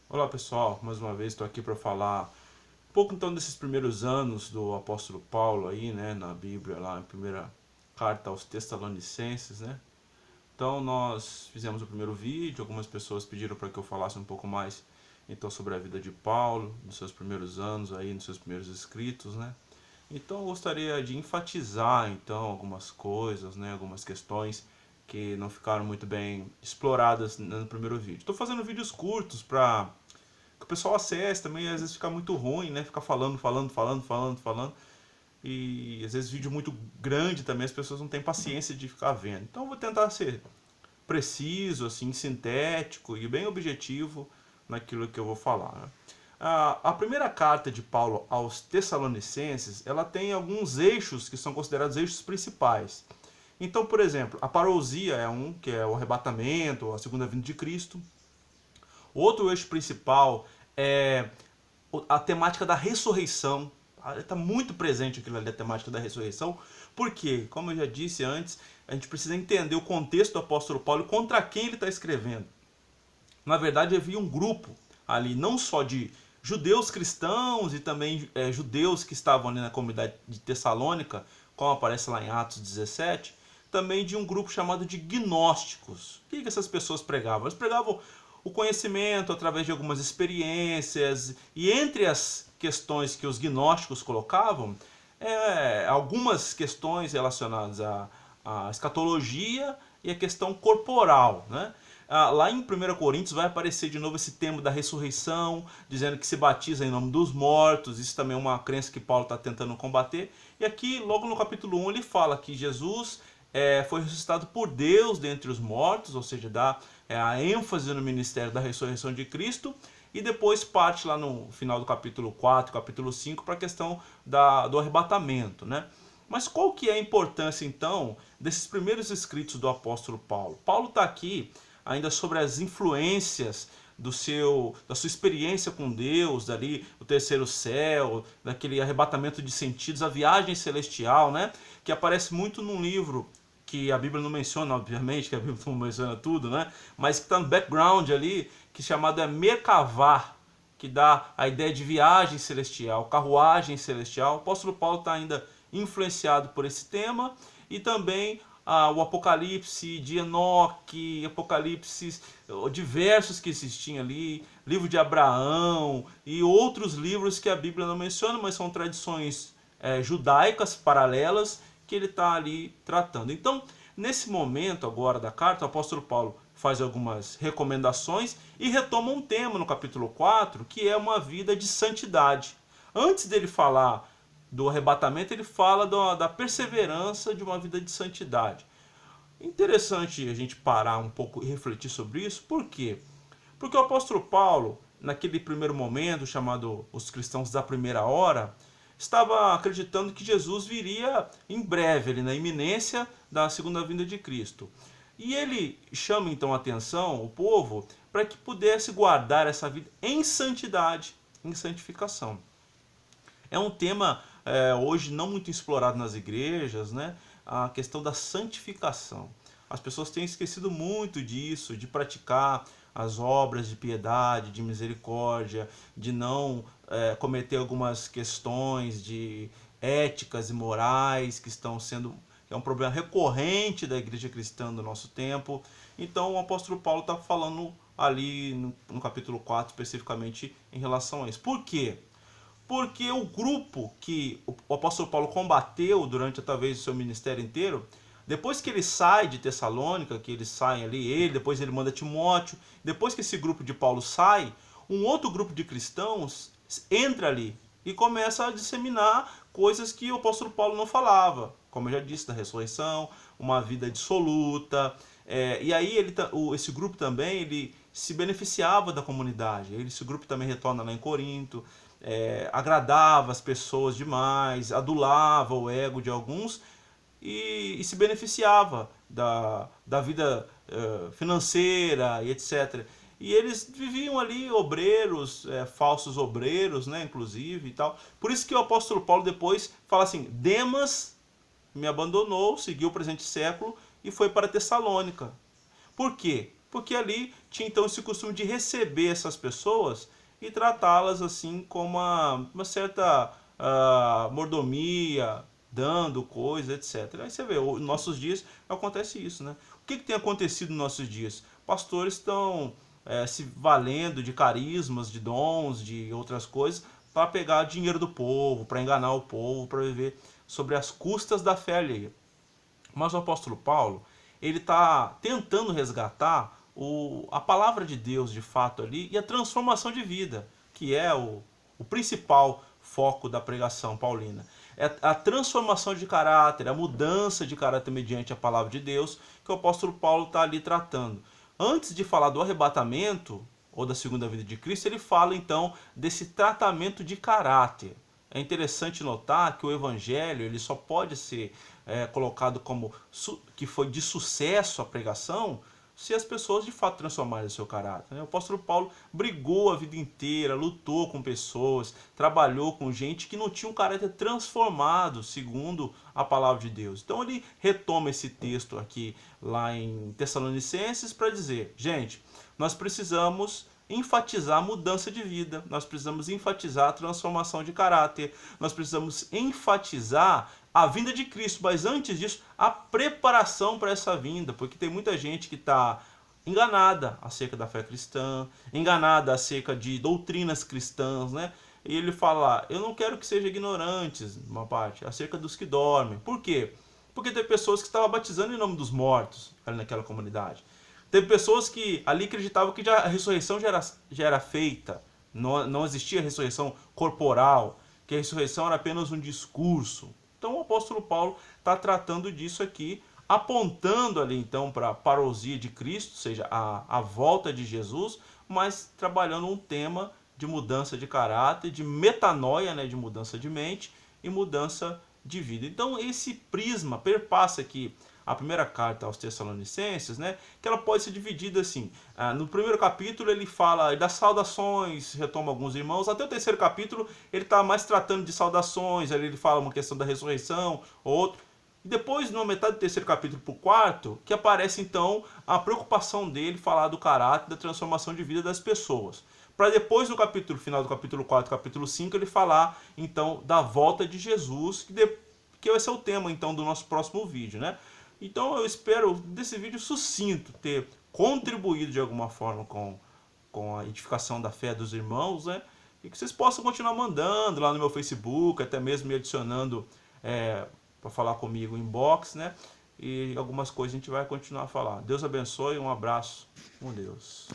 Olá pessoal, mais uma vez estou aqui para falar um pouco então desses primeiros anos do apóstolo Paulo aí, né, na Bíblia, lá em primeira carta aos Tessalonicenses, né. Então nós fizemos o primeiro vídeo, algumas pessoas pediram para que eu falasse um pouco mais então sobre a vida de Paulo, nos seus primeiros anos aí, nos seus primeiros escritos, né. Então eu gostaria de enfatizar então algumas coisas, né, algumas questões que não ficaram muito bem exploradas no primeiro vídeo. Estou fazendo vídeos curtos para que o pessoal acesse também, às vezes fica muito ruim, né? Ficar falando. E às vezes vídeo muito grande também, as pessoas não têm paciência de ficar vendo. Então eu vou tentar ser preciso, assim, sintético e bem objetivo naquilo que eu vou falar, né? A primeira carta de Paulo aos Tessalonicenses, ela tem alguns eixos que são considerados eixos principais. Então, por exemplo, a parousia é um, que é o arrebatamento, a segunda vinda de Cristo. Outro eixo principal é a temática da ressurreição. Está muito presente aquilo ali, a temática da ressurreição, porque, como eu já disse antes, a gente precisa entender o contexto do apóstolo Paulo e contra quem ele está escrevendo. Na verdade, havia um grupo ali, não só de judeus cristãos e também judeus que estavam ali na comunidade de Tessalônica, como aparece lá em Atos 17, também de um grupo chamado de gnósticos. O que essas pessoas pregavam? Eles pregavam o conhecimento através de algumas experiências, e entre as questões que os gnósticos colocavam, algumas questões relacionadas à escatologia e à questão corporal, né? Lá em 1 Coríntios vai aparecer de novo esse tema da ressurreição, dizendo que se batiza em nome dos mortos. Isso também é uma crença que Paulo está tentando combater. E aqui, logo no capítulo 1, ele fala que Jesus foi ressuscitado por Deus dentre os mortos, ou seja, dá a ênfase no ministério da ressurreição de Cristo, e depois parte lá no final do capítulo 4, capítulo 5, para a questão do arrebatamento, né? Mas qual que é a importância, então, desses primeiros escritos do apóstolo Paulo? Paulo está aqui ainda sobre as influências da sua experiência com Deus, dali o terceiro céu, daquele arrebatamento de sentidos, a viagem celestial, né? Que aparece muito num livro que a Bíblia não menciona, obviamente, que a Bíblia não menciona tudo, né? Mas que está no background ali, que chamado é Merkavah, que dá a ideia de viagem celestial, carruagem celestial. O apóstolo Paulo está ainda influenciado por esse tema, e também o Apocalipse de Enoque, Apocalipse diversos que existiam ali, livro de Abraão e outros livros que a Bíblia não menciona, mas são tradições judaicas paralelas que ele está ali tratando. Então, nesse momento agora da carta, o apóstolo Paulo faz algumas recomendações e retoma um tema no capítulo 4, que é uma vida de santidade. Antes dele falar do arrebatamento, ele fala da perseverança de uma vida de santidade. Interessante a gente parar um pouco e refletir sobre isso. Por quê? Porque o apóstolo Paulo, naquele primeiro momento, chamado os cristãos da primeira hora, estava acreditando que Jesus viria em breve, ali, na iminência da segunda vinda de Cristo. E ele chama então a atenção, o povo, para que pudesse guardar essa vida em santidade, em santificação. É um tema hoje não muito explorado nas igrejas, né? A questão da santificação. As pessoas têm esquecido muito disso, de praticar as obras de piedade, de misericórdia, de não cometer algumas questões de éticas e morais que estão sendo é um problema recorrente da igreja cristã do nosso tempo. Então o apóstolo Paulo está falando ali no capítulo 4 especificamente em relação a isso. Por quê? Porque o grupo que o apóstolo Paulo combateu durante talvez o seu ministério inteiro, depois que ele sai de Tessalônica, que eles saem ali, depois ele manda Timóteo, depois que esse grupo de Paulo sai, um outro grupo de cristãos entra ali e começa a disseminar coisas que o apóstolo Paulo não falava, como eu já disse, da ressurreição, uma vida dissoluta. E aí esse grupo também ele se beneficiava da comunidade. Esse grupo também retorna lá em Corinto, agradava as pessoas demais, adulava o ego de alguns e se beneficiava da vida financeira e etc. E eles viviam ali obreiros, falsos obreiros, né, inclusive e tal. Por isso que o apóstolo Paulo depois fala assim: Demas me abandonou, seguiu o presente século e foi para Tessalônica. Por quê? Porque ali tinha então esse costume de receber essas pessoas e tratá-las assim com uma certa mordomia, dando coisa, etc. Aí você vê, nos nossos dias acontece isso, né? O que tem acontecido nos nossos dias? Pastores estão se valendo de carismas, de dons, de outras coisas, para pegar dinheiro do povo, para enganar o povo, para viver sobre as custas da fé alheia. Mas o apóstolo Paulo, ele está tentando resgatar a palavra de Deus de fato ali e a transformação de vida, que é o principal foco da pregação paulina. É a transformação de caráter, a mudança de caráter mediante a palavra de Deus, que o apóstolo Paulo está ali tratando. Antes de falar do arrebatamento, ou da segunda vida de Cristo, ele fala então desse tratamento de caráter. É interessante notar que o evangelho ele só pode ser colocado como que foi de sucesso a pregação se as pessoas de fato transformarem o seu caráter. Né? O apóstolo Paulo brigou a vida inteira, lutou com pessoas, trabalhou com gente que não tinha um caráter transformado segundo a palavra de Deus. Então ele retoma esse texto aqui lá em Tessalonicenses para dizer, gente, nós precisamos enfatizar a mudança de vida, nós precisamos enfatizar a transformação de caráter, nós precisamos enfatizar a vinda de Cristo, mas antes disso, a preparação para essa vinda, porque tem muita gente que está enganada acerca da fé cristã, enganada acerca de doutrinas cristãs, né? E ele fala, eu não quero que sejam ignorantes, uma parte, acerca dos que dormem. Por quê? Porque tem pessoas que estavam batizando em nome dos ali naquela comunidade. Teve pessoas que ali acreditavam que a ressurreição já era feita, não existia ressurreição corporal, que a ressurreição era apenas um discurso. Então o apóstolo Paulo está tratando disso aqui, apontando ali então para a parousia de Cristo, ou seja, a volta de Jesus, mas trabalhando um tema de mudança de caráter, de metanoia, né, de mudança de mente e mudança de vida. Então esse prisma perpassa aqui a primeira carta aos Tessalonicenses, né, que ela pode ser dividida assim. No primeiro capítulo ele fala das saudações, retoma alguns irmãos. Até o terceiro capítulo ele está mais tratando de saudações, ali ele fala uma questão da ressurreição, outro. E depois, na metade do terceiro capítulo para o quarto, que aparece então a preocupação dele falar do caráter, da transformação de vida das pessoas. Para depois, no capítulo final do capítulo 4, capítulo 5, ele falar então da volta de Jesus, que vai ser o tema então do nosso próximo vídeo, né? Então eu espero desse vídeo sucinto ter contribuído de alguma forma com a edificação da fé dos irmãos, né? E que vocês possam continuar mandando lá no meu Facebook, até mesmo me adicionando para falar comigo em inbox, né? E algumas coisas a gente vai continuar a falar. Deus abençoe, um abraço com Deus.